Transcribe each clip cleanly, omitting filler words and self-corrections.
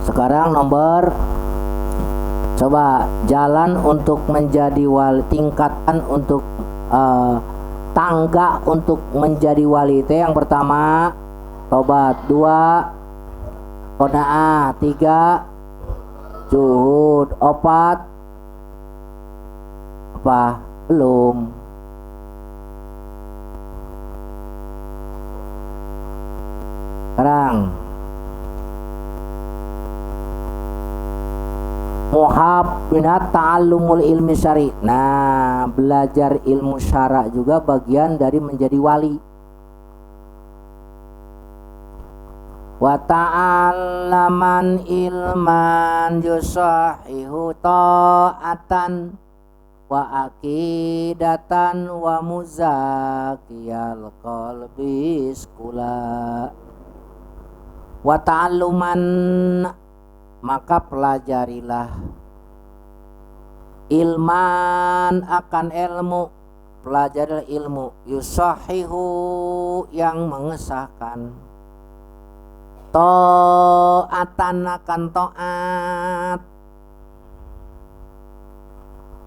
Sekarang nomor, coba jalan untuk menjadi wali, tingkatan untuk tangga untuk menjadi wali. Itu yang pertama tobat, 2 qanaah, 3 zuhud, 4 apa belum. Sekarang muhab minat ta'allumul ilmi syari. Nah, belajar ilmu syara juga bagian dari menjadi wali. Wa ta'allaman ilman yusahihu ta'atan wa aqidatan wa muzakiyal qalbi iskula. Wa ta'alluman, maka pelajarilah, ilman akan ilmu, pelajarilah ilmu, yusahihu yang mengesahkan, ta'atan akan ta'at,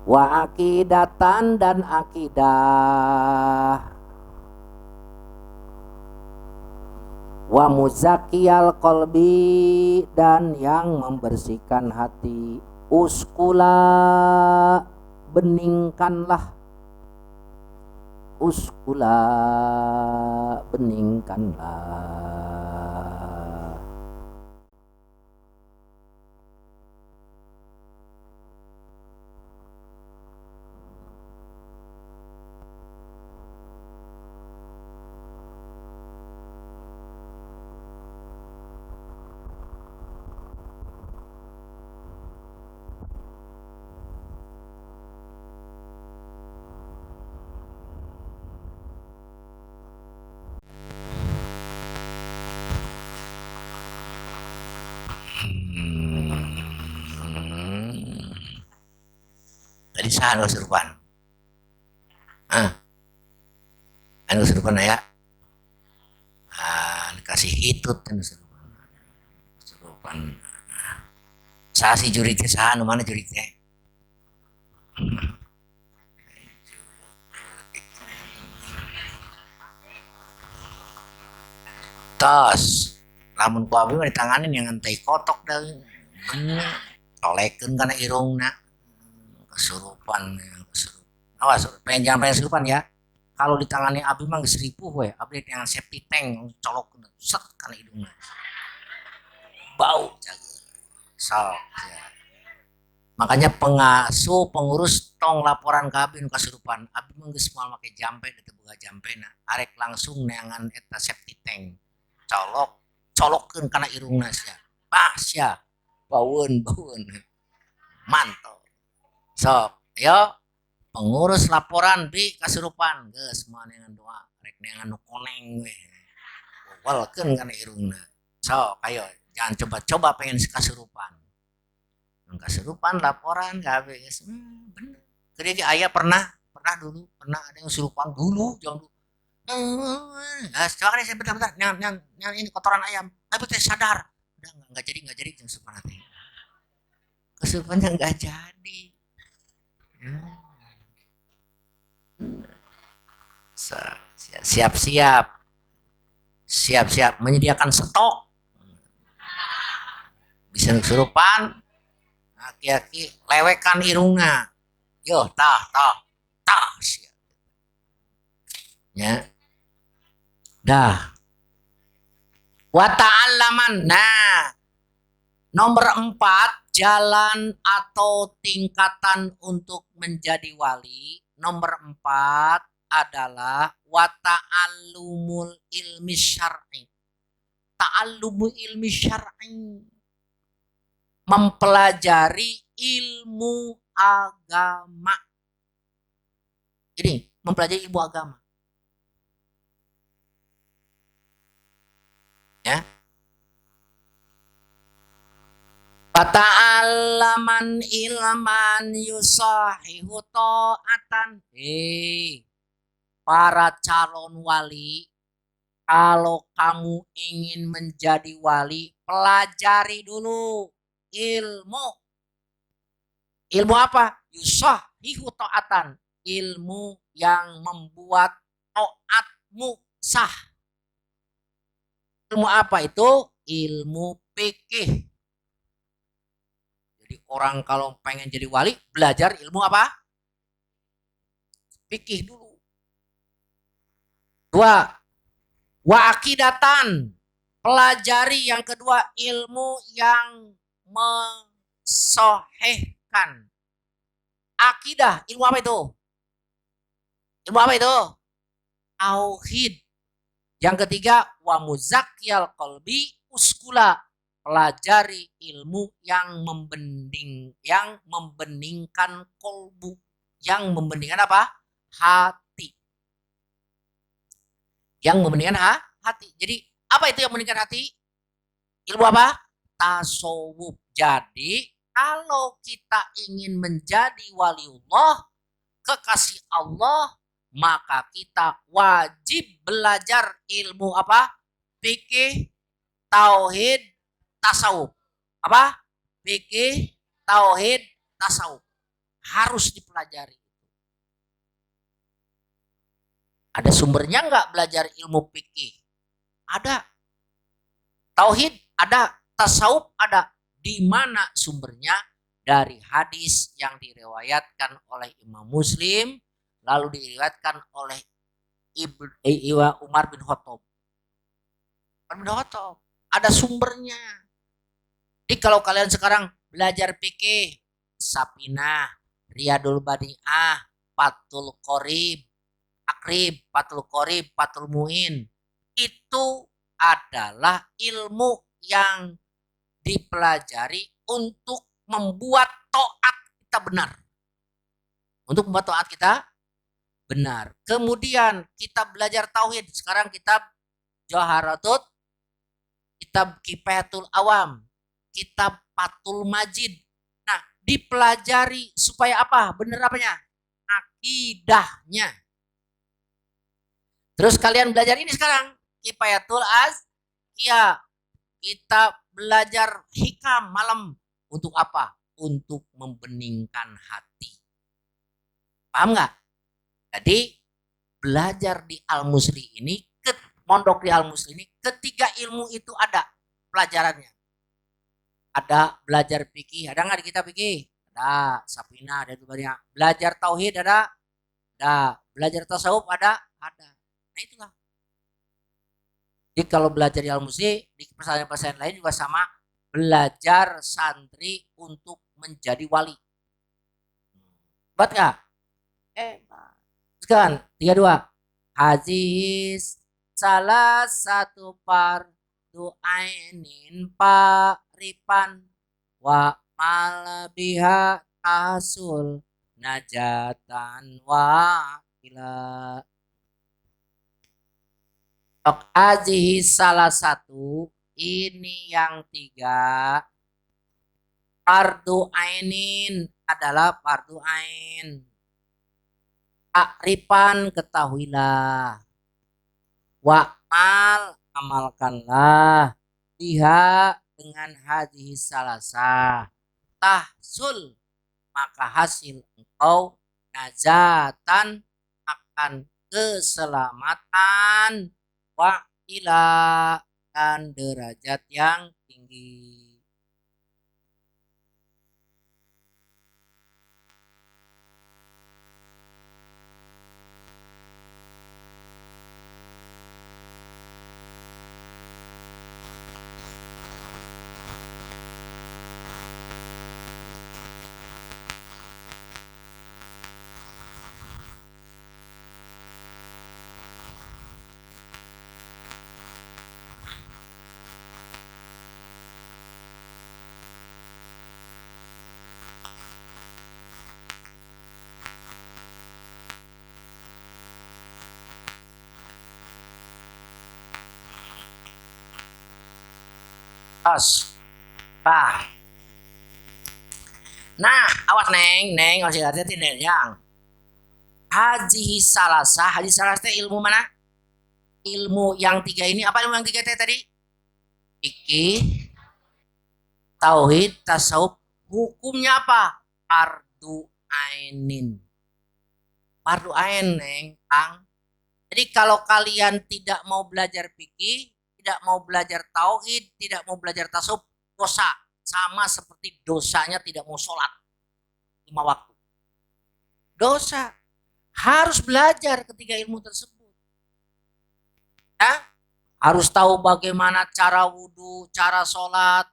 wa aqidatan dan akidah, wa muzakiyal qalbi dan yang membersihkan hati, uskula beningkanlah, uskula beningkanlah. Tadi saan kesurupan. Anu kesurupan ya. Dikasih hitut kan kesurupan. Kesurupan. Sasi jurit saan mana juritnya? Tos. Lamun ku abdi mah ditanganin yang ngantai kotok dah. Tolekeun kana irungna. Kesurupan. Awas, jangan pengen kesurupan ya. Kalau ditangani abdi mah geus ripuh we, abdi yang safety tank colok set kana hidungna. Bau jaga. Sok ya. Makanya pengurus tong laporan ka abdi nu kesurupan. Abdi mah geus moal make jampe teu boga jampena. Arek langsung neangan eta safety tank. Colokkeun kana irungna sia. Pas sia. Baueun. Mantap. Sok, yo pengurus laporan di kesurupan geus moal neangan doa, rek neangan nu koneng we. Walkeun kana irungna. Sok, ayo jangan coba-coba pengen kesurupan. Kesurupan laporan gawe geus bener. Jadi aya pernah dulu ada yang kesurupan dulu jangan dulu. Sekarang saya bentar yang ini kotoran ayam. Tapi teh sadar. Udah enggak jadi jeung kesurupan teh. Kesurupannya enggak jadi. Siap-siap menyediakan stok. Bisa kesurupan, aki-aki lewekan irungna. Yo, tah siap. Ya. Dah. Wa ta'allaman. Nah, nomor 4, jalan atau tingkatan untuk menjadi wali. Nomor 4 adalah wa ta'allumul ilmi syar'i. Ta'allumu ilmi syar'i. Mempelajari ilmu agama. Ini, mempelajari ilmu agama. Ya. Fata'allaman ilman yusahihu ta'atan. Para calon wali Kalau kamu ingin menjadi wali, pelajari dulu ilmu. Ilmu apa? Yusahihu ta'atan. Ilmu yang membuat taatmu sah. Ilmu apa itu? Ilmu fikih. Jadi orang kalau pengen jadi wali, belajar ilmu apa? Fikih dulu. Dua, wa akidatan. Pelajari yang kedua ilmu yang mensohehkan. Akidah, ilmu apa itu? Ilmu apa itu? Tauhid. Yang ketiga, wa muzakkiyal qalbi uskula. Pelajari ilmu yang membeningkan kolbu. Yang membeningkan apa? Hati. Yang membeningkan hati. Jadi, apa itu yang membeningkan hati? Ilmu apa? Tasawuf. Jadi, kalau kita ingin menjadi waliullah, kekasih Allah, maka kita wajib belajar ilmu apa? Fikih, tauhid, tasawuf. Apa? Fikih, tauhid, tasawuf. Harus dipelajari. Ada sumbernya nggak belajar ilmu fikih? Ada. Tauhid ada, tasawuf ada. Di mana sumbernya? Dari hadis yang diriwayatkan oleh Imam Muslim, lalu diriwayatkan oleh Umar bin Khattab. Ada sumbernya. Jadi kalau kalian sekarang belajar fikih, Sapinah, Riyadul Badi'ah, Fathul Qorib, Akrib, Fathul Qorib, Fathul Muin, itu adalah ilmu yang dipelajari untuk membuat taat kita benar. Untuk membuat taat kita benar. Kemudian kita belajar tauhid. Sekarang kitab Jaharatut, kitab Kifayatul Awam, kitab Fathul Majid. Nah, dipelajari supaya apa? Benar apanya? Akidahnya. Terus kalian belajar ini sekarang. Kifayatul Azkiyah. Kita belajar hikam malam. Untuk apa? Untuk membeningkan hati. Paham nggak? Jadi belajar di Al-Musli ini, mondok di Al-Musli ini, ketiga ilmu itu ada pelajarannya. Ada belajar fikih, ada nggak di kitab fikih? Ada. Sapina ada itu banyak. Belajar tauhid ada. Ada. Belajar tasawuf ada. Ada. Nah itulah. Jadi kalau belajar di Al-Musli, di pesantren-pesantren lain juga sama, belajar santri untuk menjadi wali. Buat nggak? Sekarang 32. Hadis salah satu fardu ainin paripan wa malbiha tasul najatan wa ila. Azihi salah satu, ini yang tiga. Fardu ainin adalah fardu ain. Akrifan ketahuilah. Wa'mal amalkanlah. Biha dengan hadis salasa. Tahsul maka hasil engkau najatan akan keselamatan. Wa'ila dan derajat yang tinggi. Nah, awas neng, harus hati-hati neng yang. Hadis salasa ilmu mana? ilmu yang tiga ini, apa ilmu yang tiga tadi? Fikih, tauhid, tasawuf. Hukumnya apa? Fardu ainin. Fardu ain, Neng, Kang. Jadi kalau kalian tidak mau belajar fikih, tidak mau belajar tauhid, tidak mau belajar tasawuf, dosa. Sama seperti dosanya tidak mau sholat 5 waktu. Dosa. Harus belajar ketiga ilmu tersebut. Ya? Harus tahu bagaimana cara wudhu, cara sholat,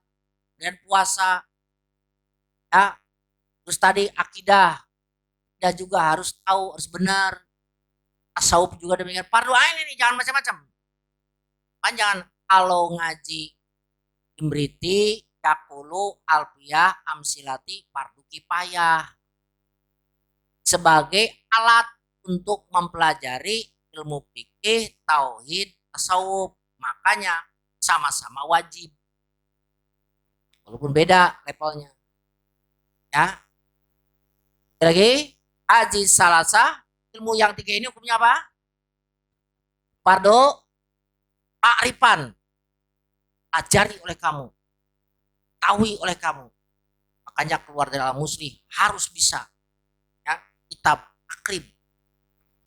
dan puasa. Ya? Terus tadi akidah. Dan juga harus tahu, harus benar. Tasawuf juga demikian. Fardu ain ini, jangan macam-macam. Kan jangan kalau ngaji Imriti, Yakulu, Alfiyah, Amsilati, Fardu Kifayah. Sebagai alat untuk mempelajari ilmu fikih, tauhid, tasawuf. Makanya sama-sama wajib. Walaupun beda levelnya. Ya. Lagi, haji salasa, ilmu yang tiga ini hukumnya apa? Fardu Arifan. Ajari oleh kamu. Tahui oleh kamu. Makanya keluar dari alam muslim harus bisa. Ya, kitab akrib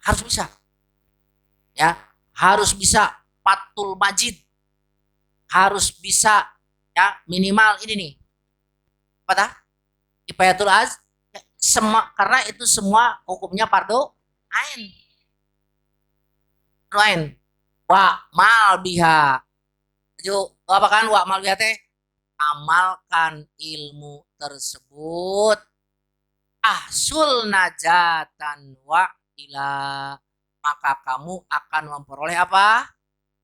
harus bisa. Ya, harus bisa Fathul Majid. Harus bisa ya minimal ini nih. Apa dah? Kifayatul Az. Semua karena itu semua hukumnya fardu ain. Fardu ain. Wa mal biha. Apa kan wa mal biha teh? Amalkan ilmu tersebut ahsul najatan wa ila, maka kamu akan memperoleh apa?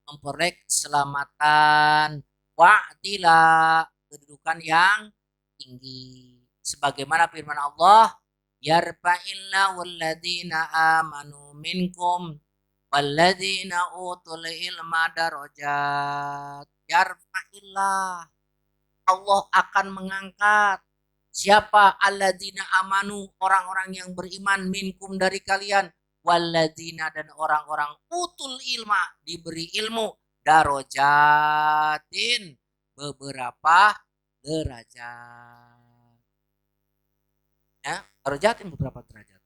Memperoleh keselamatan wa ila, kedudukan yang tinggi. Sebagaimana firman Allah, yarfa'illahu alladhina amanu minkum walladzina utul ilma darajat. Yarfa'illah, Allah akan mengangkat siapa alladzina amanu, orang-orang yang beriman, minkum dari kalian, walladzina dan orang-orang utul ilma, diberi ilmu, darojatin, beberapa derajat. Ya, darojatin beberapa derajat.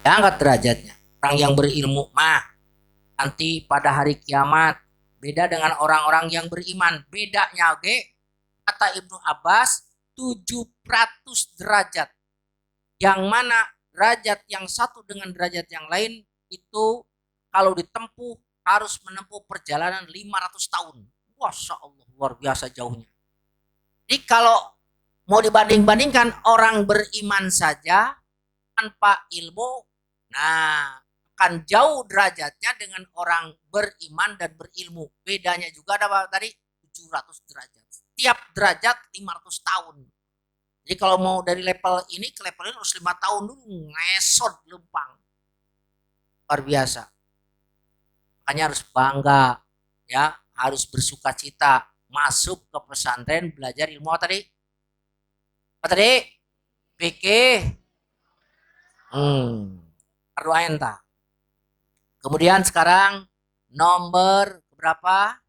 Ya, angkat derajatnya. Orang yang berilmu mah nanti pada hari kiamat beda dengan orang-orang yang beriman. Bedanya kata Ibnu Abbas 700 derajat. Yang mana derajat yang satu dengan derajat yang lain itu kalau ditempuh harus menempuh perjalanan 500 tahun. Masya Allah, luar biasa jauhnya. Jadi kalau mau dibanding-bandingkan orang beriman saja tanpa ilmu, nah akan jauh derajatnya dengan orang beriman dan berilmu. Bedanya juga ada apa tadi? 700 derajat. Tiap derajat 500 tahun. Jadi kalau mau dari level ini ke level ini harus 5 tahun dulu ngesot lempang. Luar biasa. Makanya harus bangga, ya, harus bersuka cita masuk ke pesantren belajar ilmu apa tadi? Apa tadi? Fikih. Arwain tak. Kemudian sekarang nomor berapa?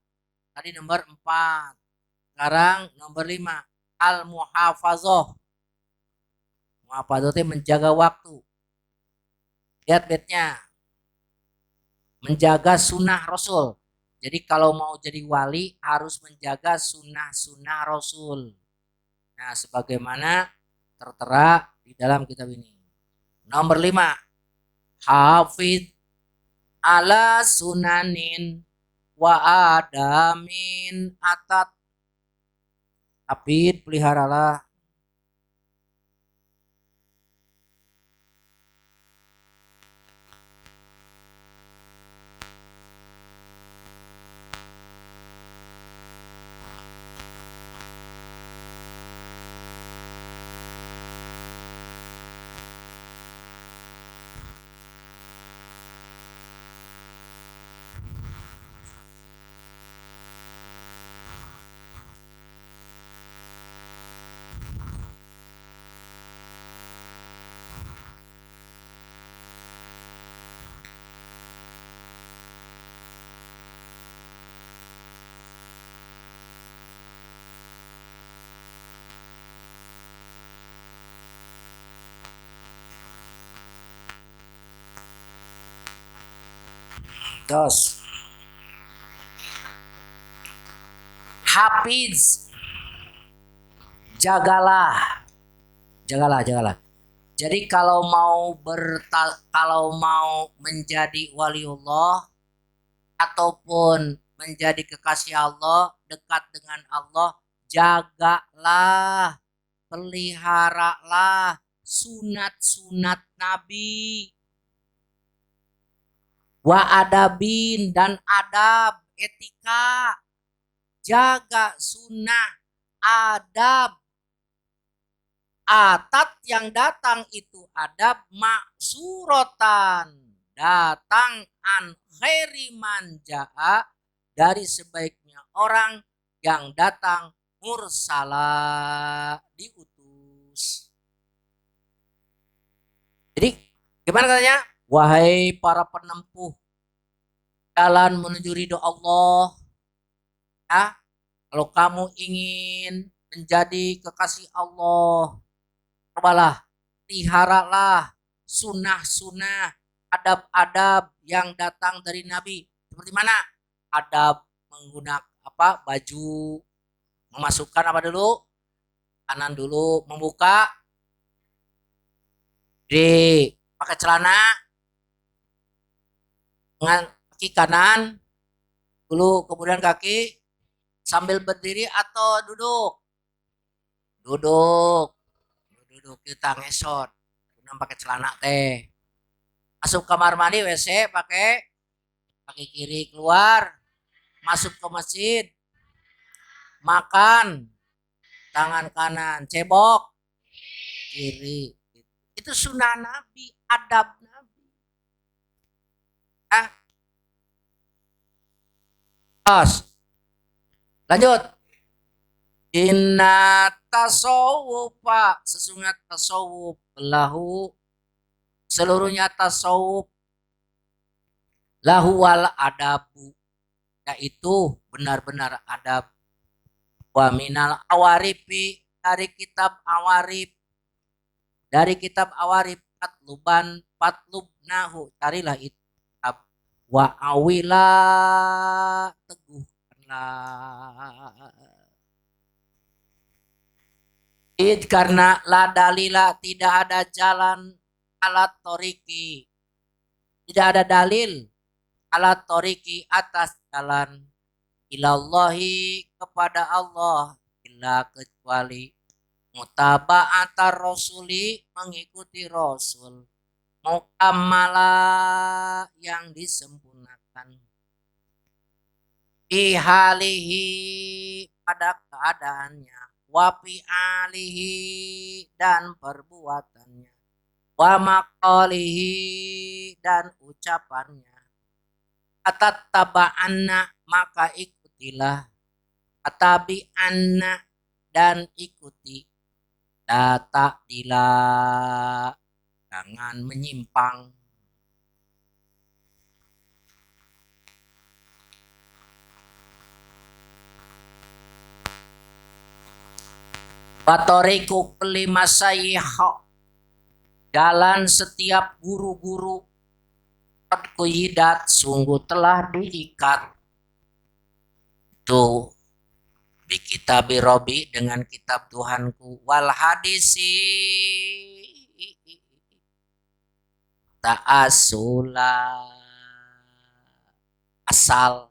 Tadi nomor 4. Sekarang nomor 5. Al-muhafazah. Muhafazah itu menjaga waktu. Lihat bednya. Menjaga sunnah Rasul. Jadi kalau mau jadi wali harus menjaga sunnah-sunnah Rasul. Nah, sebagaimana tertera di dalam kitab ini. Nomor 5. Hafid ala sunanin wa adamin atat. Hafid, peliharalah Terus Hafiz, jagalah, jagalah. Jadi kalau mau menjadi waliullah ataupun menjadi kekasih Allah, dekat dengan Allah, jagalah, peliharalah sunat-sunat Nabi, wa adabin dan adab, etika, jaga sunnah, adab. Atat yang datang itu adab maksurotan, datang an khairi manja'a, dari sebaiknya orang yang datang, mursala, diutus. Jadi gimana katanya? Wahai para penempuh jalan menuju ridho Allah, ya, kalau kamu ingin menjadi kekasih Allah, cobalah, peliharalah sunnah-sunnah, adab-adab yang datang dari Nabi. Seperti mana? Adab menggunakan baju, memasukkan apa dulu? Kanan dulu, membuka, pakai celana dengan kaki kanan dulu, kemudian kaki sambil berdiri atau duduk? Duduk. Duduk kita ngesot. Kemudian pakai celana teh. Masuk kamar mandi WC pakai kaki kiri, keluar, masuk ke masjid, makan tangan kanan, cebok kiri. Itu sunnah Nabi, adab Nabi. Ah, lanjut. Inna tasawufa, sesungguhnya tasawuf, lahu, seluruhnya tasawuf, lahu wal adabu, yaitu benar-benar adab. Wa minal awarifi, dari kitab awarif, patlub nahu, carilah itu. Wa awila, teguhkanlah. Karena la dalila, tidak ada jalan alat toriki, tidak ada dalil alat toriki, atas jalan ilallahi, kepada Allah, illa kecuali mutaba'atar rasuli, mengikuti rasul, mukammala, yang disempurnakan, ihalihi, pada keadaannya, wafi alihi, dan perbuatannya, wa maqalihi, dan ucapannya, atat taba'anna, maka ikutilah, atabi'anna, dan ikuti, data dila, jangan menyimpang. Batoriku kelima sayyiha, jalan setiap guru-guru, kuyidat, sungguh telah diikat, tuh bi kitabi Robi, dengan kitab Tuhanku, wal hadisi ta'asula, asal,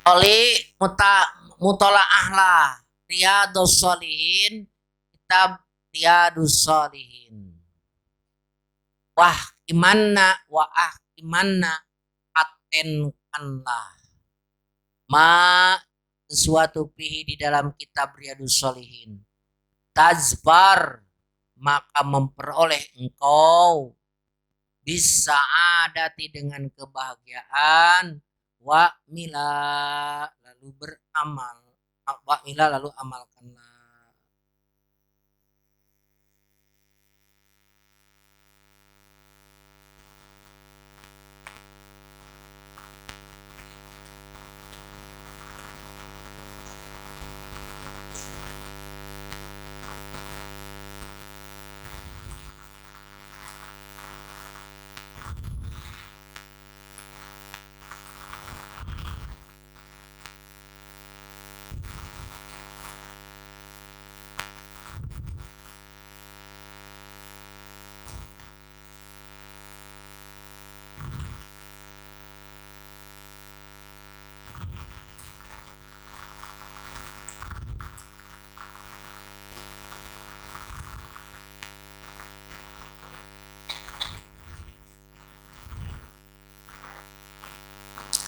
oli mutolaah lah, Riyadus Shalihin, kitab Riyadus Shalihin. Imanna, atenkanlah, ma, sesuatu fihi, di dalam kitab Riyadus Shalihin, tazbar, maka memperoleh engkau, bisa adati, dengan kebahagiaan, wa mila, lalu beramal, wa mila, lalu amalkanlah.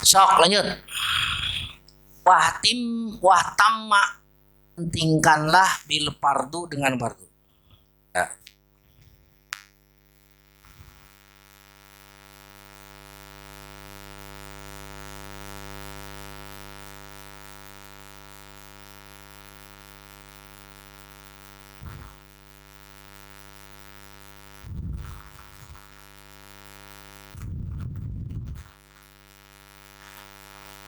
Sok lanjut. Wahtim wahtamma, pentingkanlah bil fardu dengan fardu. Ya.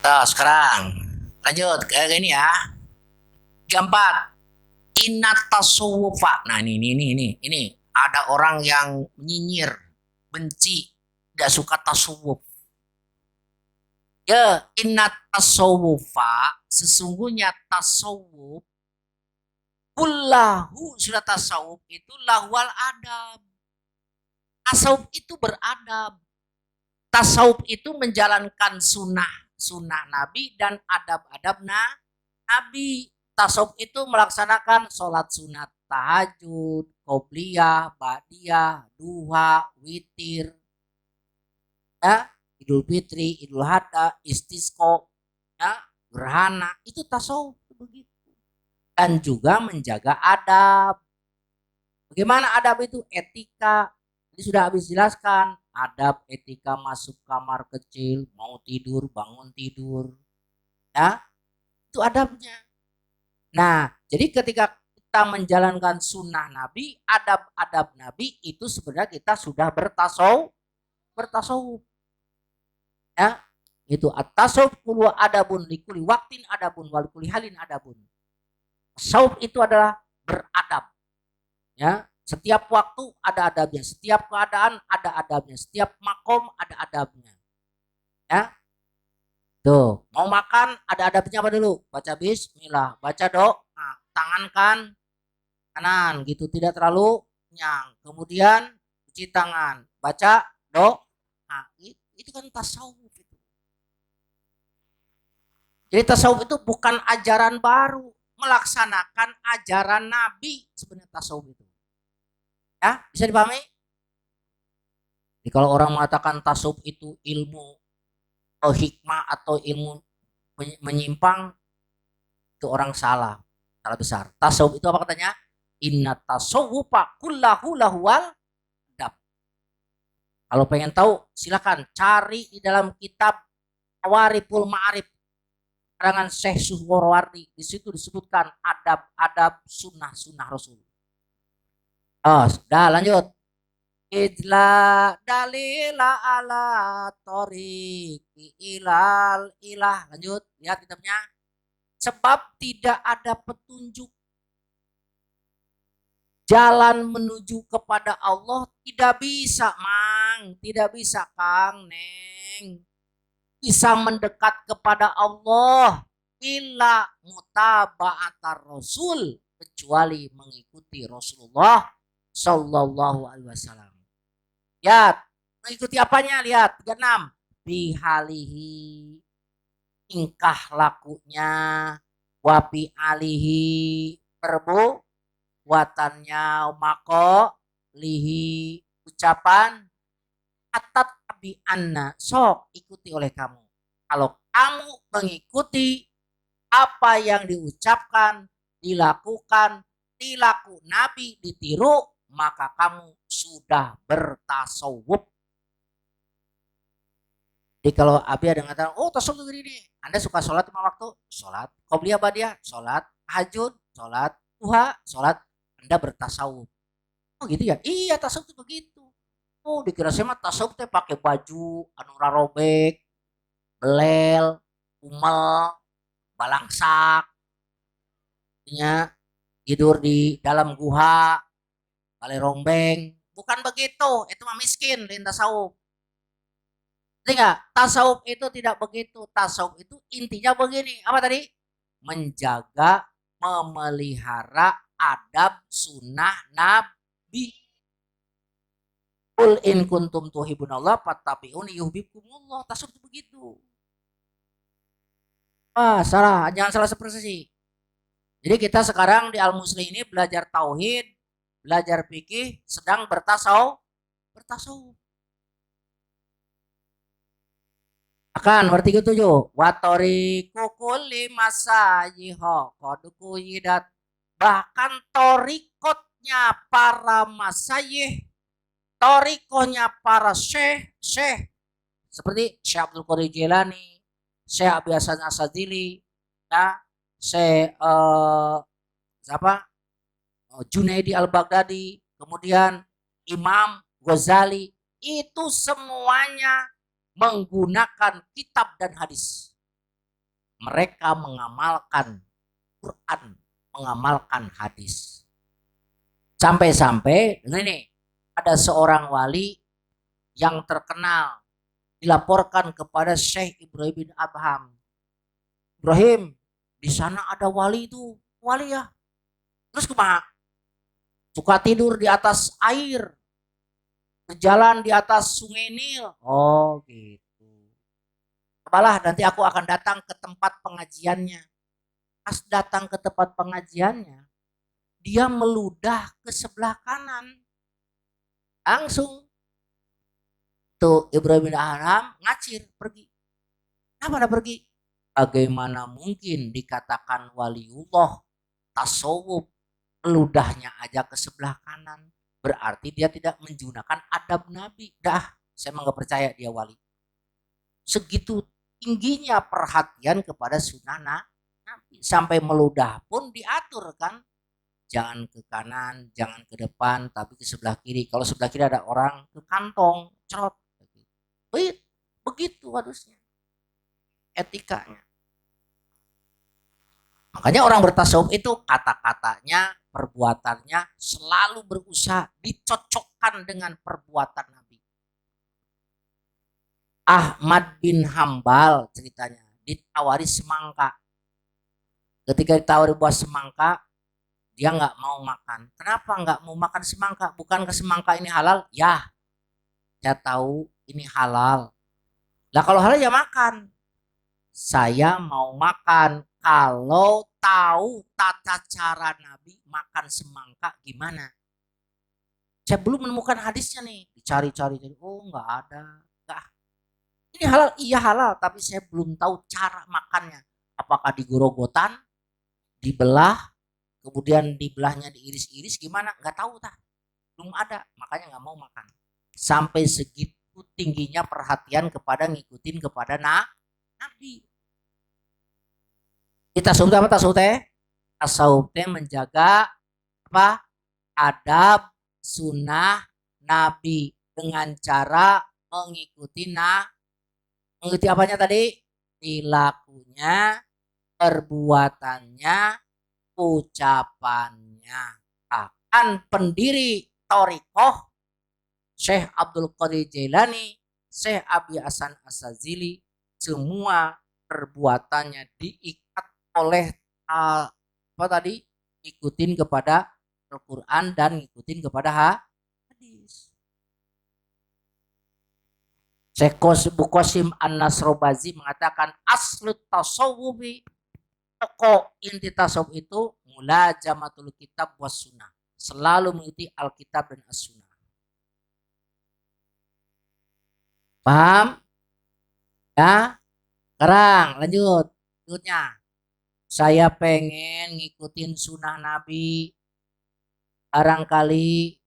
Nah, sekarang lanjut kayak gini ya. Keempat, inat tasawufa. Nah, ini ada orang yang menyinyir, benci, tidak suka tasawuf. Ya, inat tasawufa, sesungguhnya tasawuf, kullahu, sudah tasawuf itu lahwal adab. Tasawuf itu beradab. Tasawuf itu menjalankan sunnah Nabi dan adab-adab Nabi. Tasawuf itu melaksanakan sholat sunat, tahajud, qobliyah, ba'diyah, duha, witir, ya, idul fitri, idul adha, istisqo, ya, gerhana, itu tasawuf begitu. Dan juga menjaga adab. Bagaimana adab itu? Etika. Ini sudah habis jelaskan. Adab etika masuk kamar kecil, mau tidur, bangun tidur. Ya, itu adabnya. Nah, jadi ketika kita menjalankan sunnah Nabi, adab-adab Nabi itu sebenarnya kita sudah bertasawuf. Ya, itu at-tasawuf kullu adabun likuli waktin adabun walikuli halin adabun. Tasawuf itu adalah beradab. Ya, setiap waktu ada adabnya, setiap keadaan ada adabnya, setiap makom ada adabnya. Ya, tuh mau makan ada adabnya apa dulu? Baca bismillah, baca doa, tangan kanan gitu, tidak terlalu nyang. Kemudian cuci tangan, baca doa. Nah, itu kan tasawuf itu. Jadi tasawuf itu bukan ajaran baru, melaksanakan ajaran Nabi sebenarnya tasawuf itu. Ya, bisa dipahami? Jadi kalau orang mengatakan tasawuf itu ilmu atau hikmah atau ilmu menyimpang, itu orang salah besar. Tasawuf itu apa katanya? Inna tasawwufa kullahu lahwal adab. Kalau pengen tahu, silakan cari di dalam kitab Awariful Ma'arif karangan Syekh Suhrawardi. Di situ disebutkan adab-adab sunnah Rasul. Oh, sudah lanjut. Idla dalila ala toriki ilal ilah. Lanjut, lihat kitabnya. Sebab tidak ada petunjuk jalan menuju kepada Allah, tidak bisa, Mang. Tidak bisa, Kang, Neng. Bisa mendekat kepada Allah illa mutaba'atar Rasul, kecuali mengikuti Rasulullah Sallallahu Alaihi Wasallam. Ya, mengikuti apanya? Lihat 36. Bihalihi, tingkah lakunya, wapi alihi, perbuatannya, mako lihi, ucapan, atat abi anna, sok ikuti oleh kamu. Kalau kamu mengikuti apa yang diucapkan, dilakukan, dilaku Nabi, ditiru, maka kamu sudah bertasawuf. Jadi kalau Abi ada mengatakan, oh tasawuf itu gini, Anda suka sholat 5 waktu, sholat, qobliyah ba'diyah, sholat, tahajud, sholat, duha, sholat, Anda bertasawuf. Oh gitu ya? Iya, tasawuf itu begitu. Oh dikira saya mah tasawuf teh pakai baju anu robek, belel, umel, balangsak, tidur di dalam guha, balai rombeng. Bukan begitu, itu mah miskin di tasawuf. Enggak, tasawuf itu tidak begitu. Tasawuf itu intinya begini, apa tadi? Menjaga, memelihara adab sunnah Nabi. Qul in kuntum tuhibunallah fattabi'uni yuhibbukumullah. Tasawuf itu begitu. Ah, salah, jangan salah seperti. Jadi kita sekarang di Al-Musli ini belajar tauhid, belajar fikih, sedang bertasawuf. Akan berarti ketujuh. Watori kukuli masa yiho koduku yidat. Bahkan torikotnya para masayih, torikohnya para syekh seperti Syekh Abdul Qadir Jilani, Syekh Abi Hasan Asadili, ya, Syekh siapa? Junaidi Al-Baghdadi, kemudian Imam Ghazali, itu semuanya menggunakan kitab dan hadis. Mereka mengamalkan Quran, mengamalkan hadis. Sampai-sampai ini ada seorang wali yang terkenal dilaporkan kepada Syekh Ibrahim bin Adham. Ibrahim, di sana ada wali itu, wali ya. Terus kemana? Suka tidur di atas air, berjalan di atas sungai Nil. Oh gitu. Apalah nanti aku akan datang ke tempat pengajiannya. Pas datang ke tempat pengajiannya, dia meludah ke sebelah kanan. Langsung tuh Ibrahim bin Adham ngacir pergi. Kenapa ada pergi? Bagaimana mungkin dikatakan waliullah tasawuf ludahnya aja ke sebelah kanan? Berarti dia tidak menggunakan adab Nabi. Dah, saya nggak percaya dia wali. Segitu tingginya perhatian kepada sunnah Nabi. Sampai meludah pun diatur kan. Jangan ke kanan, jangan ke depan, tapi ke sebelah kiri. Kalau sebelah kiri ada orang, ke kantong, cerot. Begitu harusnya etikanya. Makanya orang bertasawuf itu kata-katanya, perbuatannya selalu berusaha dicocokkan dengan perbuatan Nabi. Ahmad bin Hambal ceritanya ditawari semangka. Ketika ditawari buah semangka, dia nggak mau makan. Kenapa nggak mau makan semangka? Bukankah semangka ini halal? Ya, saya tahu ini halal. Lah kalau halal ya makan. Saya mau makan. Kalau tahu tata cara Nabi makan semangka gimana? Saya belum menemukan hadisnya nih. Dicari-cari. Oh nggak ada. Nggak. Ini halal? Iya halal. Tapi saya belum tahu cara makannya. Apakah digorogotan, dibelah, kemudian dibelahnya diiris-iris gimana? Nggak tahu tah. Belum ada. Makanya nggak mau makan. Sampai segitu tingginya perhatian kepada ngikutin kepada Nabi. Kita tasawuf apa tasawuf teh? Tasawuf teh menjaga apa? Adab sunnah Nabi dengan cara mengikuti apanya tadi? Perilakunya, perbuatannya, ucapannya. Akan pendiri Torikoh Syekh Abdul Qadir Jailani, Syekh Abi Hasan Asazili, semua perbuatannya diikat oleh apa tadi? Ikutin kepada Al-Quran dan ikutin kepada hadis. Syekh Bukosim An-Nasrobazi mengatakan aslut tasawufi, pokok inti tasawuf itu mulajamatul kitab was sunnah, selalu mengikuti Alkitab dan as-sunnah. Paham? Ya? Sekarang lanjutnya. Saya pengen ngikutin sunnah Nabi. Barangkali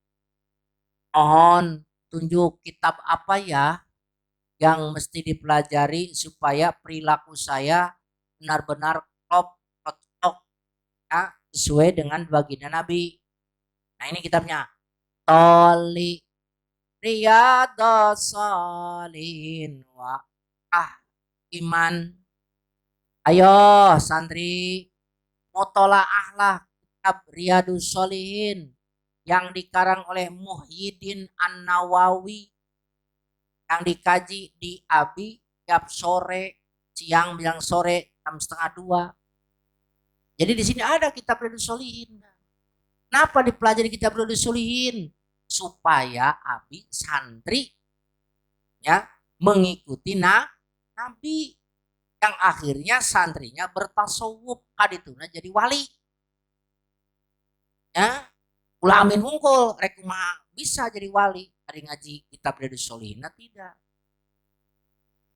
mohon tunjuk kitab apa ya yang mesti dipelajari supaya perilaku saya benar-benar cocok ya, sesuai dengan baginda Nabi. Nah ini kitabnya. Toli Riyadhus Shalihin wa iman. Ayo santri mutolaah kitab Riyadhus Shalihin yang dikarang oleh Muhyiddin An-Nawawi, yang dikaji di Abi tiap sore, siang bilang sore jam 1:30. Jadi di sini ada kitab Riyadhus Shalihin. Kenapa dipelajari kitab Riyadhus Shalihin? Supaya Abi santri ya mengikuti Nabi, yang akhirnya santrinya bertasawuf kadituna jadi wali. Ya, ulah amin hungkul rek bisa jadi wali. Hari ngaji kitab Riyadhus Shalihin tidak.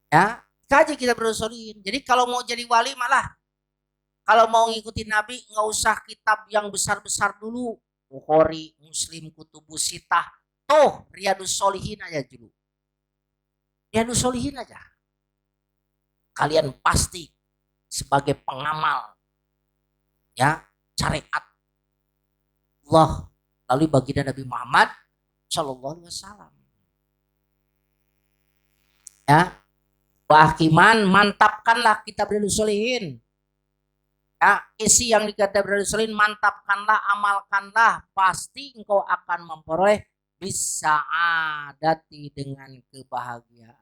Ya, Kaji kita berusolin. Jadi kalau mau jadi wali malah, kalau mau ngikutin Nabi nggak usah kitab yang besar-besar dulu. Bukhari, Muslim, Kutubus Sitah. Tuh, Riyadus Solihin aja dulu. Riyadus Solihin aja. Kalian pasti sebagai pengamal ya syariat Allah lalu baginda Nabi Muhammad Shallallahu Alaihi Wasallam. Ya, Hakiman mantapkanlah kitab Riyadus Solihin. Ya, isi yang dikata Riyadus Solihin mantapkanlah, amalkanlah, pasti engkau akan memperoleh bisa adati dengan kebahagiaan.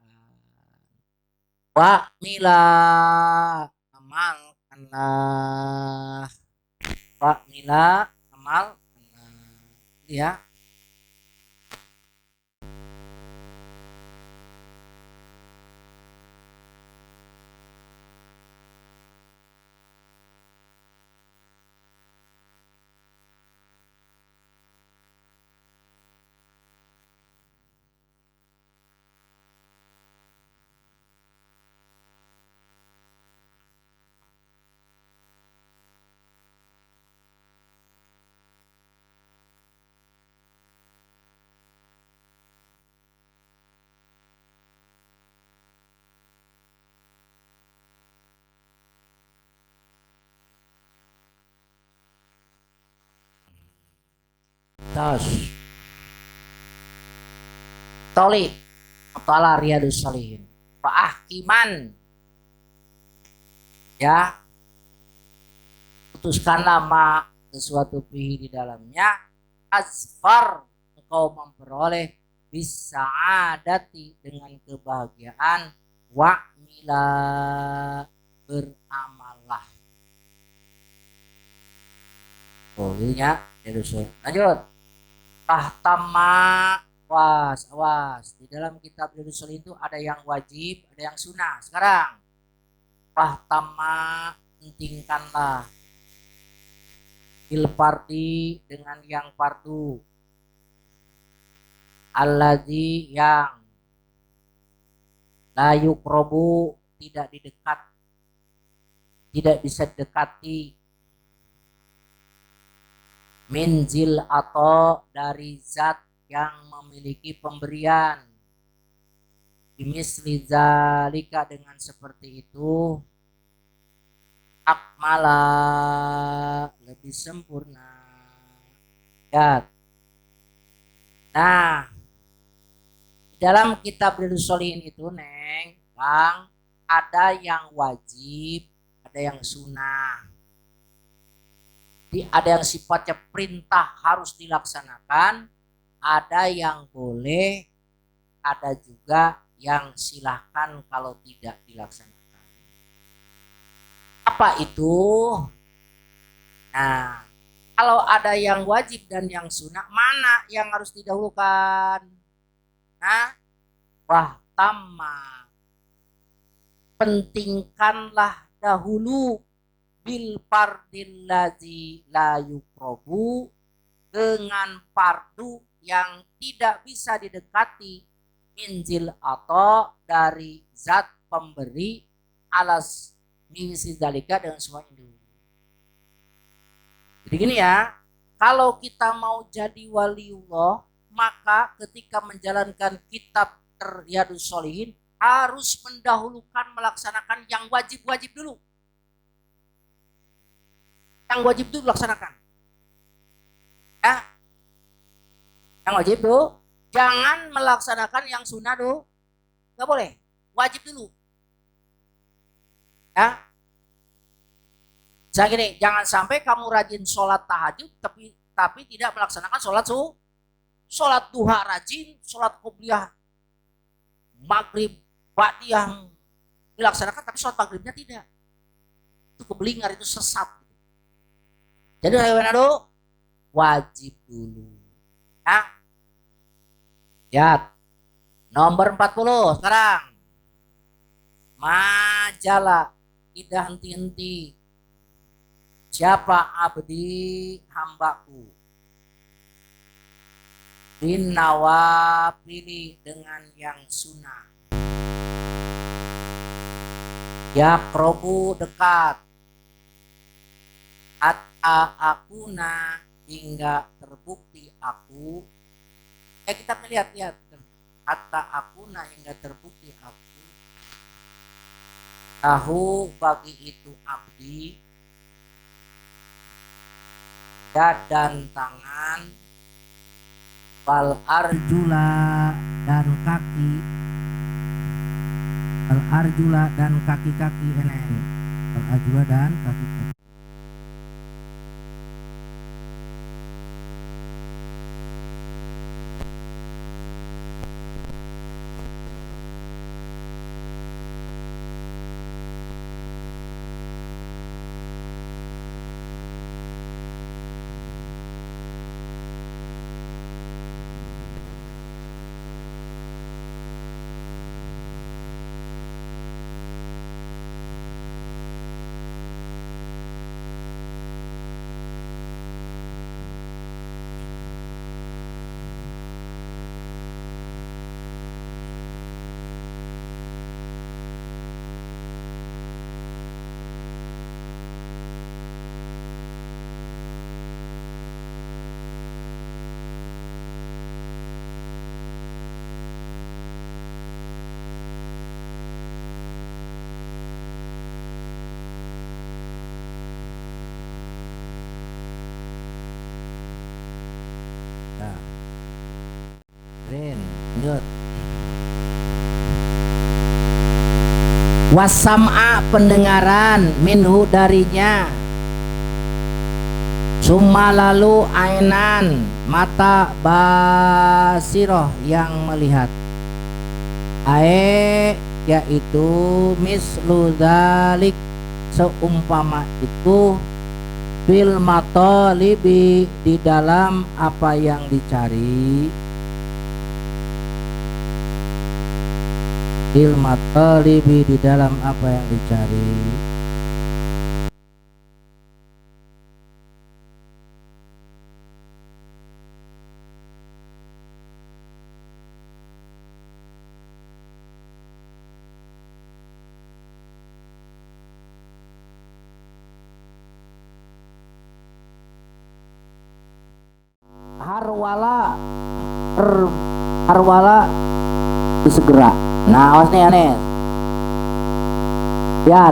Wa mila amalkanlah. Wa mila amalkanlah. Ya. Tos. Toli. Mutala Riyadus Solihin. Hakiman. Ya. Putuskanlah ma sesuatu fihi di dalamnya azfar engkau memperoleh bisa adati dengan kebahagiaan wa mila beramallah. Oh ini ya, lanjut. Tahtama awas di dalam kitab Riyadus Solihin itu ada yang wajib, ada yang sunnah. Sekarang tahtama pentingkanlah bil fardi dengan yang fardu alladzi yang la yuqrabu tidak didekat tidak bisa dekati minzil atau dari zat yang memiliki pemberian bimisli zalika dengan seperti itu akmala lebih sempurna ya. Nah dalam kitab Riyadus Solihin itu Neng Bang ada yang wajib ada yang sunnah. Jadi ada yang sifatnya perintah harus dilaksanakan ada yang boleh ada juga yang silahkan kalau tidak dilaksanakan. Apa itu? Nah, kalau ada yang wajib dan yang sunnah, mana yang harus didahulukan? Nah, tamma. Pentingkanlah dahulu bil fardil ladzi la yuqrabu dengan fardu yang tidak bisa didekati minzil atau dari zat pemberi alas misi dalika dengan semua itu. Jadi gini ya, kalau kita mau jadi waliullah, maka ketika menjalankan kitab Riyadus Solihin harus mendahulukan melaksanakan yang wajib-wajib dulu. Yang wajib dulu laksanakan. Ya. Yang wajib dulu, jangan melaksanakan yang sunnah dulu. Gak boleh, wajib dulu. Ya. Saya gini, jangan sampai kamu rajin sholat tahajud tapi tidak melaksanakan sholat duha rajin, sholat qobliyah maghrib ba'diyah dilaksanakan tapi sholat maghribnya tidak. Itu kebelingar, itu sesat. Jadi wajib dulu. Ya. Ya. Nomor 40 sekarang. Majalah tidak henti-henti siapa abdi hambaku bin nawafili dengan yang sunnah Ya Prabu dekat. Hatta akuna hingga terbukti aku. Kita lihat. Hatta akuna hingga terbukti aku. Tahu bagi itu abdi. Yad dan tangan. Bal arjula dan kaki. Bal arjula dan kaki-kaki ini. Bal arjula dan kaki-kaki. Lanjut. Wasam'a pendengaran minhu darinya. Summa lalu ainan mata basiroh yang melihat. Ae yaitu mislu dzalik seumpama itu bil matalibi di dalam apa yang dicari. Bil matalibi di dalam apa yang dicari. Harwala segera. Nah, awas nih aneh. Lihat,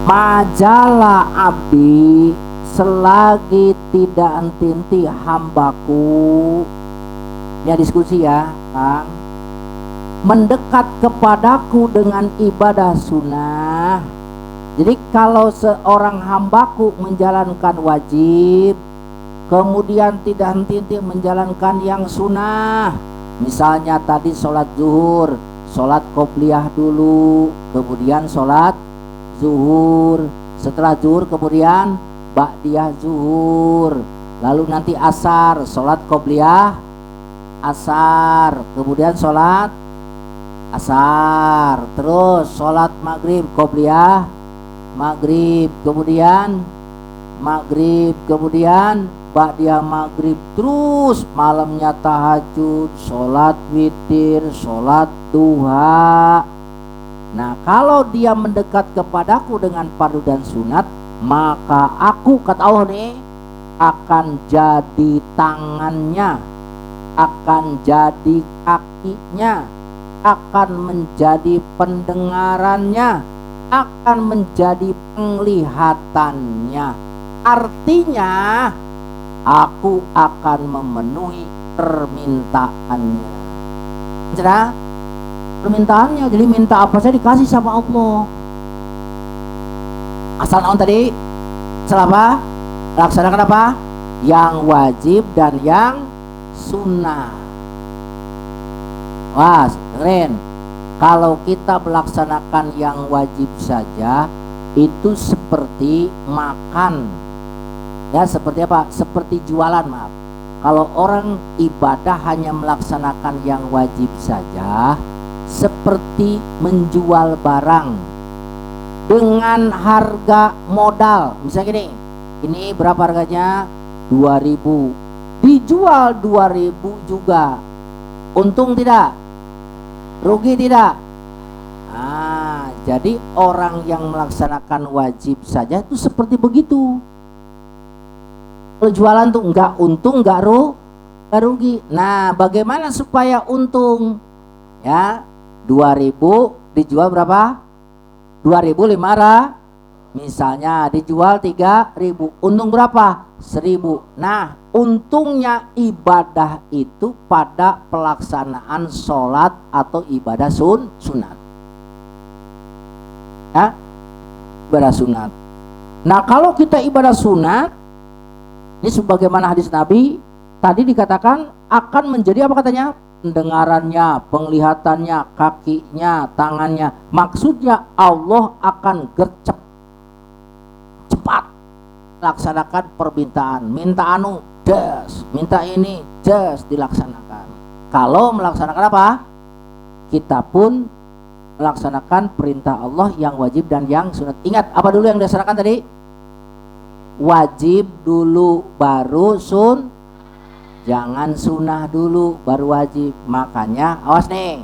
majalah abdi selagi tidak henti hambaku. Ini diskusi ya, Kang. Mendekat kepadaku dengan ibadah sunnah. Jadi kalau seorang hambaku menjalankan wajib, kemudian tidak henti menjalankan yang sunnah, misalnya tadi sholat zuhur, sholat qobliyah dulu, kemudian sholat zuhur, setelah zuhur kemudian ba'diyah zuhur, lalu nanti asar, sholat qobliyah asar, kemudian sholat asar, terus sholat maghrib qobliyah maghrib, kemudian maghrib, kemudian ba'diyah maghrib, terus malamnya tahajud, sholat witir, sholat duha. Nah, kalau dia mendekat kepadaku dengan fardu dan sunat, maka aku, kata Allah nih, akan jadi tangannya, akan jadi kakinya, akan menjadi pendengarannya, akan menjadi penglihatannya. Artinya aku akan memenuhi permintaannya. Cerah? Permintaannya, jadi minta apa saya dikasih sama Allah. Asal naon tadi? Asal apa? Laksanakan apa? Yang wajib dan yang sunnah. Wah, keren. Kalau kita melaksanakan yang wajib saja, itu seperti makan. Ya, seperti apa? Seperti jualan, maaf. Kalau orang ibadah hanya melaksanakan yang wajib saja, seperti menjual barang dengan harga modal. Misalnya gini, ini berapa harganya? 2000. Dijual 2000 juga. Untung tidak? Rugi tidak? jadi orang yang melaksanakan wajib saja itu seperti begitu. Kalau jualan tuh nggak untung, nggak rugi. Nah, bagaimana supaya untung? Ya, 2000 dijual berapa? 2500. Misalnya dijual 3000, untung berapa? 1000. Nah, untungnya ibadah itu pada pelaksanaan sholat atau ibadah sunat. Ya, ibadah sunat. Nah, kalau kita ibadah sunat, ini sebagaimana hadis Nabi tadi dikatakan akan menjadi apa katanya? Pendengarannya, penglihatannya, kakinya, tangannya. Maksudnya Allah akan gercep, cepat laksanakan permintaan. Minta anu, jas. Minta ini, jas, dilaksanakan. Kalau melaksanakan apa? Kita pun melaksanakan perintah Allah yang wajib dan yang sunat. Ingat, apa dulu yang dilaksanakan tadi? Wajib dulu baru jangan sunnah dulu baru wajib. Makanya awas nih,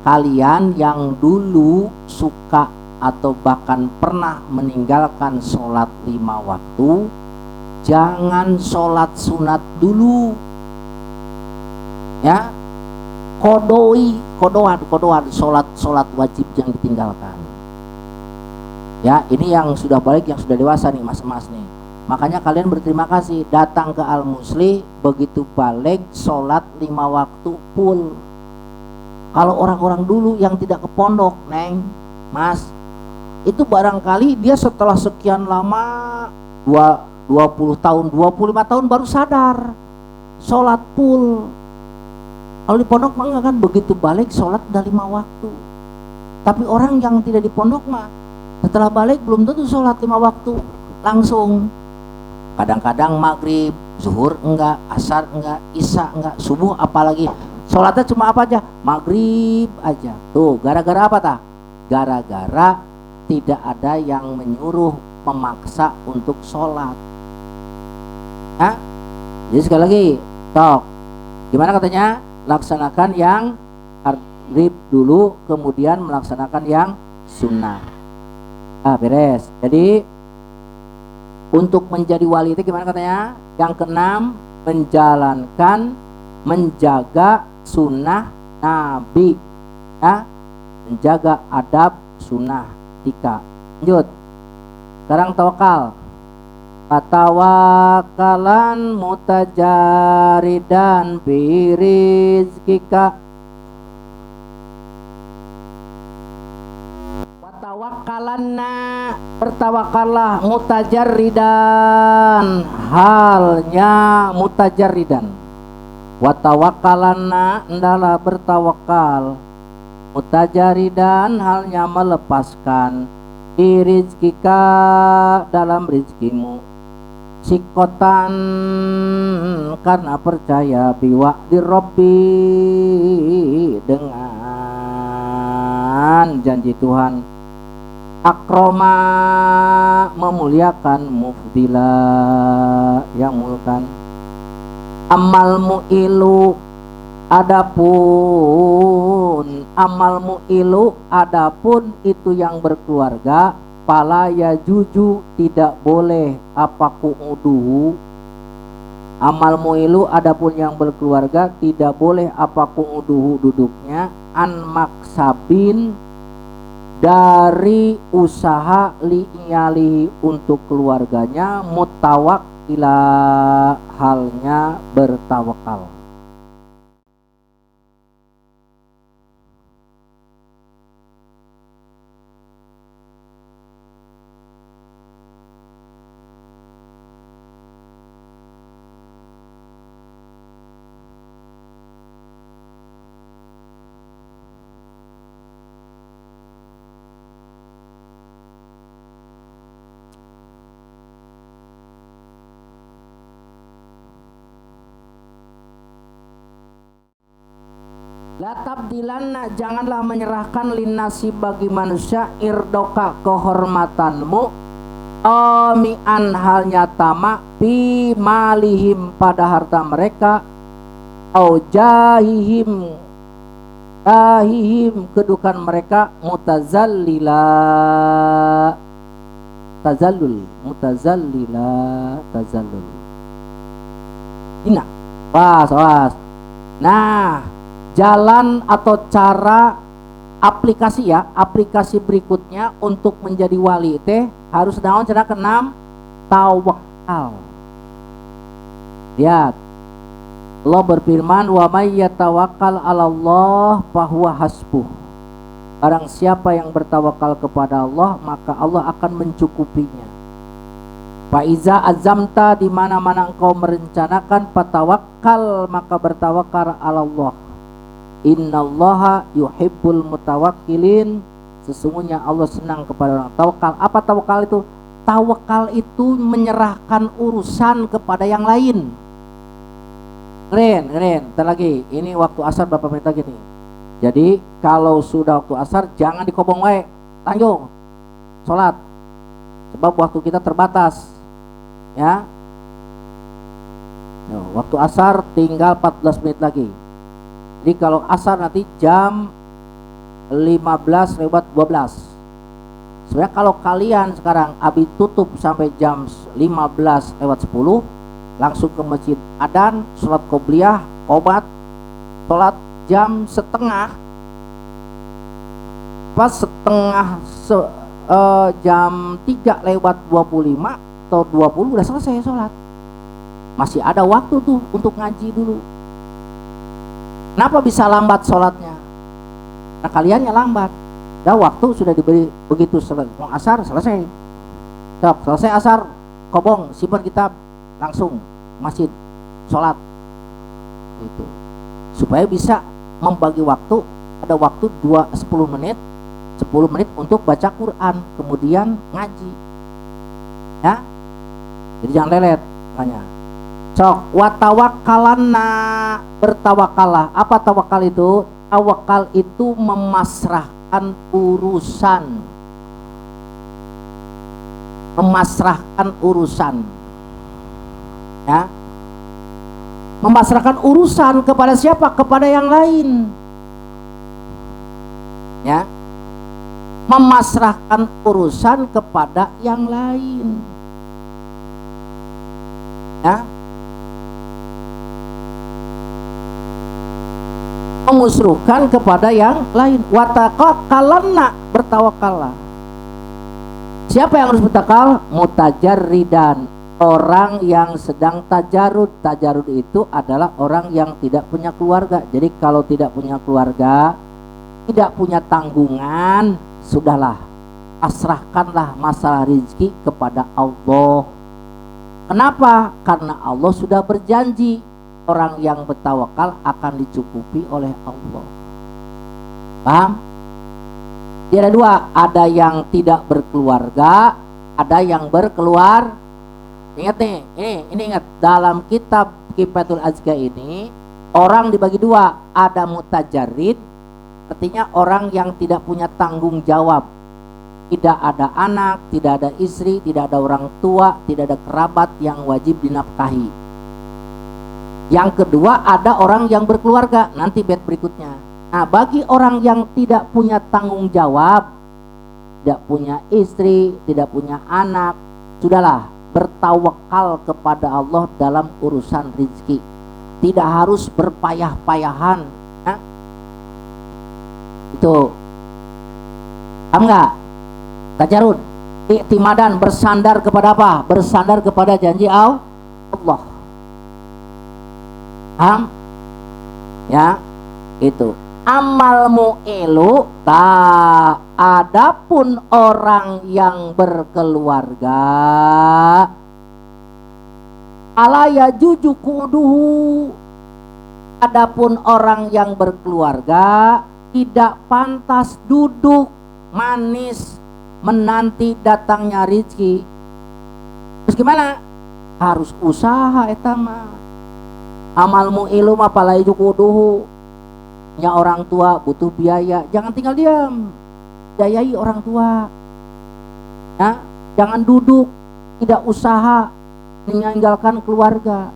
kalian yang dulu suka atau bahkan pernah meninggalkan sholat 5 waktu, jangan sholat sunat dulu ya, kodoan sholat wajib yang ditinggalkan ya. Ini yang sudah balik, yang sudah dewasa nih mas-mas nih. Makanya kalian berterima kasih datang ke Al-Musli, begitu balik sholat 5 waktu full. Kalau orang-orang dulu yang tidak ke pondok, neng, mas, itu barangkali dia setelah sekian lama 20 tahun, 25 tahun baru sadar sholat full. Kalau di pondok mah kan begitu balik sholat udah 5 waktu. Tapi orang yang tidak di pondok mah setelah balik belum tentu sholat 5 waktu langsung. Kadang-kadang maghrib, zuhur enggak, asar enggak, isya enggak, subuh apalagi. Sholatnya cuma apa aja? Maghrib aja. Tuh, gara-gara apa tah? Gara-gara tidak ada yang menyuruh, memaksa untuk sholat. Nah, jadi sekali lagi, tok. Gimana katanya? Laksanakan yang maghrib dulu, kemudian melaksanakan yang sunnah. Beres. Jadi untuk menjadi wali itu gimana katanya? Yang keenam, menjalankan, menjaga sunnah Nabi ya, menjaga adab sunnah. 3. Lanjut. Sekarang tawakal. Tawakalan mutajaridan birizkika. Watawakalanna, bertawakallah, mutajarridan, halnya mutajarridan. Watawakalanna, hendaklah bertawakal, mutajaridan, halnya melepaskan, birizkika, dalam rizkimu, sikotan, karena percaya, biwa di Robbi, dengan janji Tuhan, akroma, memuliakan, mufdila, yang mulukan, amal mu'ilu, adapun amal mu'ilu, adapun itu yang berkeluarga, pala ya juju, tidak boleh apa ku'uduhu. Amal mu'ilu, adapun yang berkeluarga, tidak boleh apa ku'uduhu, duduknya, an maksabin, dari usaha li'iyalihi, untuk keluarganya, mutawak ila, halnya bertawakal. La tabdilanna, janganlah menyerahkan linnasi, bagi manusia, irdoka, kehormatanmu, amian, halnya tamak, bi malihim, pada harta mereka, au jahihim, Tahihim kedudukan mereka mutazallila, tazallul, mutazallila, tazallul. Hina. Was. Nah, jalan atau cara aplikasi berikutnya untuk menjadi wali teh harus naon cenah keenam, tawakal. Lihat, Allah berfirman, wa may yatawakkal 'alallah fahuwa hasbuh. Barang siapa yang bertawakal kepada Allah, maka Allah akan mencukupinya. Fa iza azamta, di mana-mana engkau merencanakan, patawakkal, maka bertawakal 'alallah. Innallaha yuhibbul mutawakkilin. Sesungguhnya Allah senang kepada orang tawakal. Apa tawakal itu? Tawakal itu menyerahkan urusan kepada yang lain. Keren. Ntar lagi, ini waktu asar Bapak minta gini. Jadi kalau sudah waktu asar jangan dikobong wae, lanjut sholat. Sebab waktu kita terbatas. Ya. Waktu asar tinggal 14 menit lagi. Jadi kalau asar nanti jam 15:12. Sebenarnya kalau kalian sekarang Abi tutup sampai jam 15:10, langsung ke masjid adan, sholat qobliyah, qobat, sholat jam setengah, pas jam 3:25 atau 20 udah selesai sholat. Masih ada waktu tuh untuk ngaji dulu. Kenapa bisa lambat sholatnya? Nah, kaliannya lambat. Dah waktu sudah diberi, begitu mau asar selesai. Selesai asar, kobong, simpan kitab, langsung masjid sholat. Itu supaya bisa membagi waktu. Ada waktu 10 menit untuk baca Quran, kemudian ngaji. Ya, jadi jangan lelet makanya. Sok watawakkalanna, bertawakallah. Apa tawakal itu? Tawakal itu memasrahkan urusan. Ya, memasrahkan urusan kepada siapa? Kepada yang lain. Ya, memasrahkan urusan kepada yang lain. Ya, mengusulkan kepada yang lain. Watawakkalanna, bertawakallah. Siapa yang harus bertakal? Mutajarridan, orang yang sedang tajarud. Tajarud itu adalah orang yang tidak punya keluarga. Jadi kalau tidak punya keluarga, tidak punya tanggungan, sudahlah, pasrahkanlah masalah rezeki kepada Allah. Kenapa? Karena Allah sudah berjanji orang yang bertawakal akan dicukupi oleh Allah. Paham? Dia ada dua, ada yang tidak berkeluarga, ada yang berkeluar. Ingat nih, ini ingat, dalam kitab Kifatul Azka ini orang dibagi dua, ada mutajarrid, artinya orang yang tidak punya tanggung jawab, tidak ada anak, tidak ada istri, tidak ada orang tua, tidak ada kerabat yang wajib dinafkahi. Yang kedua ada orang yang berkeluarga, nanti bait berikutnya. Nah, bagi orang yang tidak punya tanggung jawab, tidak punya istri, tidak punya anak, sudahlah, bertawakal kepada Allah dalam urusan rezeki. Tidak harus berpayah-payahan. Nah, itu paham nggak? Tajarud, i'timadan, bersandar kepada apa? Bersandar kepada janji Allah. Paham? Ya, itu. Amal mu'ilu, adapun orang yang berkeluarga, alaya juju kuduhu, adapun orang yang berkeluarga tidak pantas duduk manis menanti datangnya rezeki. Terus gimana? Harus usaha etama. Amal mu'ilu apalai jukuduhu, nya orang tua butuh biaya, jangan tinggal diam, biayai orang tua. Ya, jangan duduk tidak usaha meninggalkan keluarga,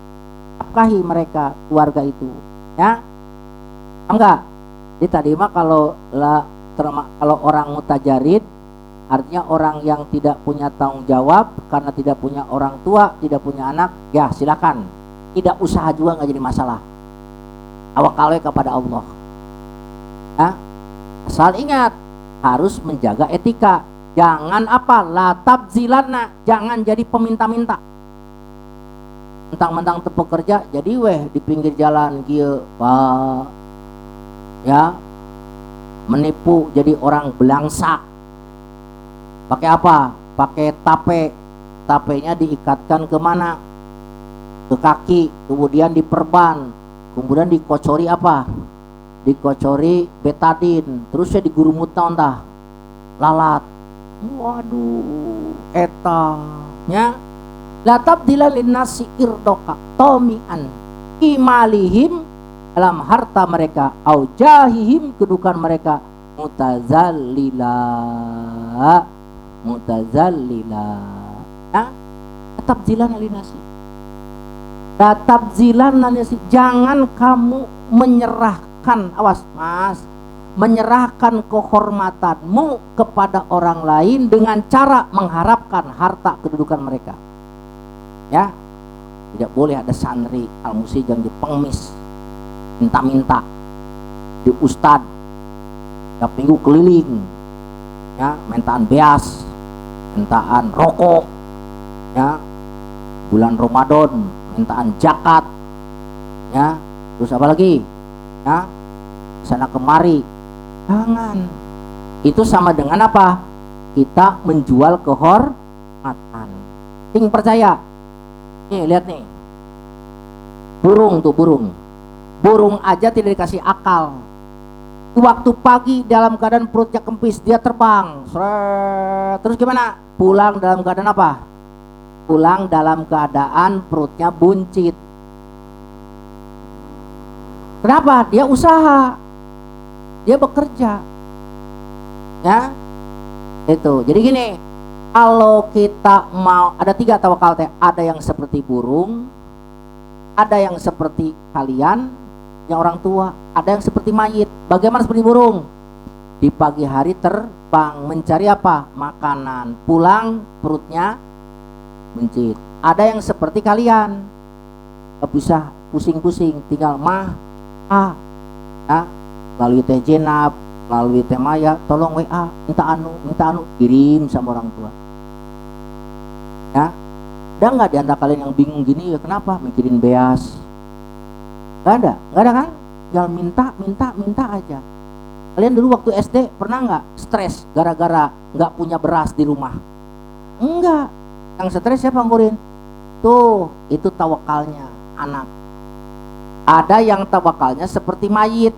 nafkahi mereka keluarga itu. Ya, enggak. Jadi tadi mah kalau orang mutajarid artinya orang yang tidak punya tanggung jawab karena tidak punya orang tua, tidak punya anak, ya silakan. Tidak usaha juga nggak jadi masalah. Tawakalnya kepada Allah. Ya, asal ingat harus menjaga etika. Jangan apa? La tabzilana, jangan jadi peminta-minta. Mentang-mentang tepuk kerja jadi di pinggir jalan kieu, Pak. Ya. Menipu jadi orang belangsak. Pakai apa? Pakai tape. Tapenya diikatkan kemana? Ke kaki, kemudian diperban, kemudian dikocori apa? Dikocori betadin, terusnya digurumut tah lalat. Waduh, etanya la tabdila linnasi irdoka tomian imalihim dalam harta mereka au jahihim kedudukan mereka mutazallila ya tabdilan linasi tabdilan linasi jangan kamu menyerahkan, awas mas, menyerahkan kehormatanmu kepada orang lain dengan cara mengharapkan harta kedudukan mereka. Ya, tidak boleh ada santri al-musi yang dipengemis, minta-minta di ustad, tiap minggu keliling, ya, mintaan beas, mintaan rokok, ya, bulan Ramadan, mintaan zakat, ya, terus apa lagi, ya, sana kemari. Jangan. Itu sama dengan apa? Kita menjual kehormatan. Ting percaya. Nih lihat nih. Burung tuh burung aja tidak dikasih akal. Waktu pagi dalam keadaan perutnya kempis dia terbang. Terus gimana? Pulang dalam keadaan apa? Pulang dalam keadaan perutnya buncit. Kenapa? Dia usaha, dia bekerja, ya itu. Jadi gini, kalau kita mau ada 3 tawakal teh, ada yang seperti burung, ada yang seperti kalian yang orang tua, ada yang seperti mayit. Bagaimana seperti burung? Di pagi hari terbang mencari apa? Makanan, pulang perutnya buncit. Ada yang seperti kalian, gak bisa pusing-pusing, tinggal ya, melalui teh Jenab, melalui teh Maya, tolong WA, minta anu, kirim sama orang tua. Ya, ada nggak di antara kalian yang bingung gini ya kenapa mikirin beas? Nggak ada kan? Tinggal minta aja. Kalian dulu waktu SD pernah nggak stres gara-gara nggak punya beras di rumah? Enggak. Yang stres siapa ngurin? Tuh, itu tawakalnya anak. Ada yang tawakalnya seperti mayit.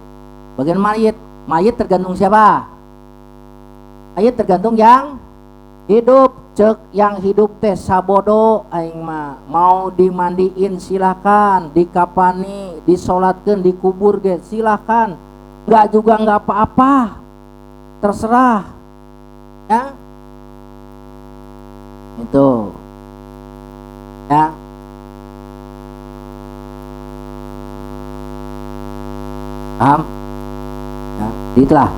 Bagian mayit tergantung siapa? Mayit tergantung yang hidup. Cek yang hidup teh sabodo aing mah mau dimandiin silakan, dikapani, disolatkeun, dikubur ge silakan. Enggak juga enggak apa-apa. Terserah. Ya. Itu. Ya. Paham? Ya, itulah.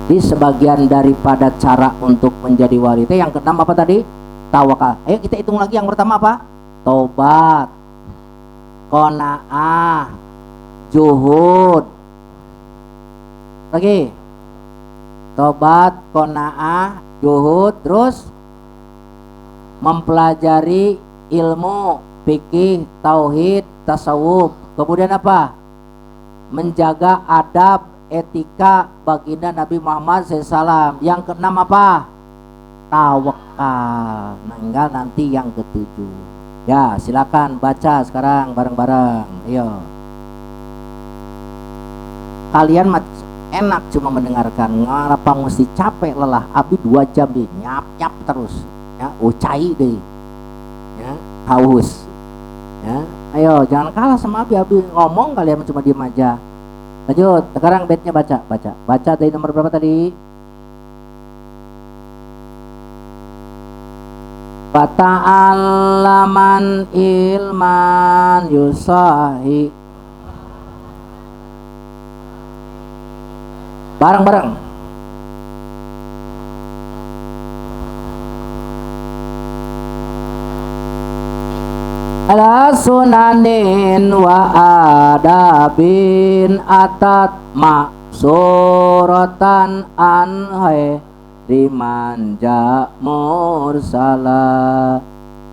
Di sebagian daripada cara untuk menjadi wali itu yang keenam apa tadi? Tawakal. Ayo kita hitung lagi. Yang pertama apa? Tobat, qanaah, juhud. Lagi. Tobat, qanaah, juhud, terus mempelajari ilmu fikih, tauhid, tasawuf. Kemudian apa? Menjaga adab, etika baginda Nabi Muhammad SAW. Yang keenam apa? Tawakal. Nah, tinggal nanti yang ketujuh. Ya, silakan baca sekarang bareng-bareng. Ayo. Kalian enak cuma mendengarkan, ngapa mesti capek lelah. Abi 2 jam deh nyap terus. Ya, ucai deh. Ya, haus. Ya. Ayo, jangan kalah sama Abi ngomong, kalian cuma diem aja. Lanjut, sekarang baitnya baca dari nomor berapa tadi? Fata'allaman ilman yusahi bareng-bareng. Ala sunanin wa adabin atat maksuratan anhai dimanja mursala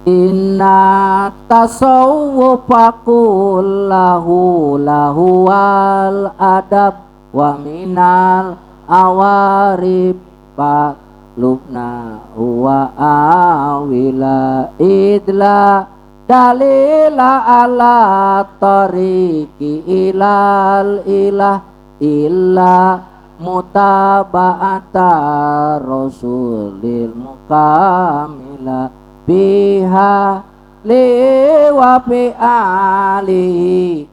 inna tasawwufa kullahu lahu wal adab wa minal awarib fa lubna wa awila idla dalila ala tariqi ilal ilah illa mutaba'ata rasulil mukamila biha liwa fi alihi